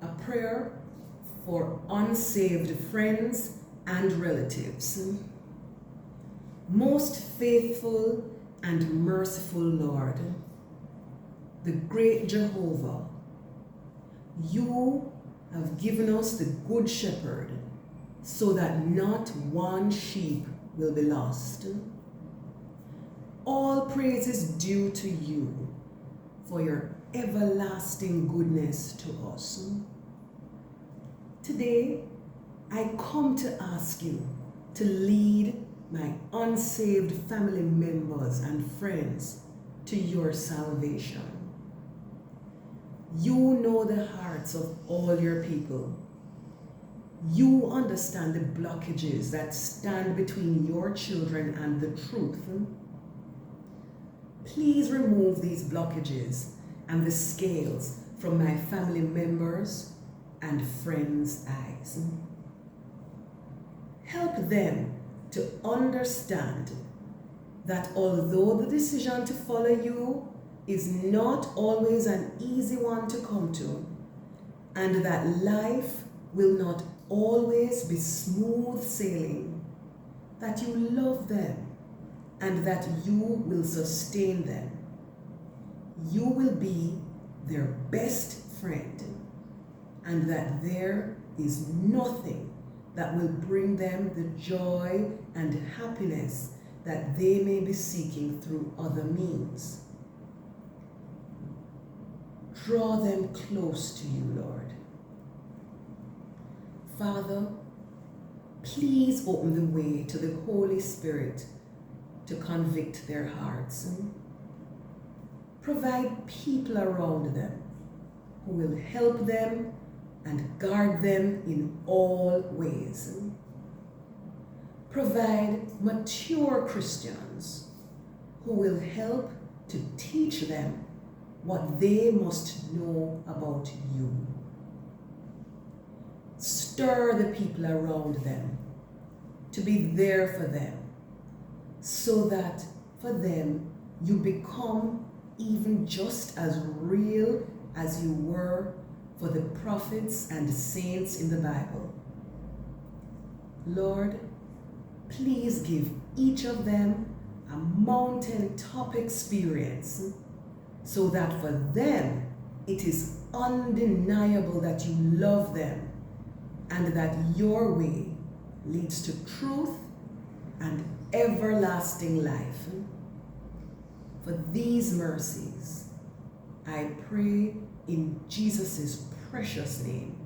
a prayer for unsaved friends and relatives. Most faithful and merciful Lord, the great Jehovah, you have given us the Good Shepherd so that not one sheep will be lost. All praise is due to you for your everlasting goodness to us. Today, I come to ask you to lead my unsaved family members and friends to your salvation. You know the hearts of all your people. You understand the blockages that stand between your children and the truth. Please remove these blockages and the scales from my family members and friends' eyes. Help them to understand that although the decision to follow you is not always an easy one to come to, and that life will not always be smooth sailing, that you love them and that you will sustain them. You will be their best friend, and that there is nothing that will bring them the joy and happiness that they may be seeking through other means. Draw them close to you, Lord. Father, please open the way to the Holy Spirit to convict their hearts. Provide people around them who will help them and guard them in all ways. Provide mature Christians who will help to teach them what they must know about you. Stir the people around them to be there for them, so that for them you become even just as real as you were for the prophets and saints in the Bible. Lord, please give each of them a mountaintop experience, so that for them it is undeniable that you love them and that your way leads to truth and everlasting life. For these mercies, I pray in Jesus' precious name.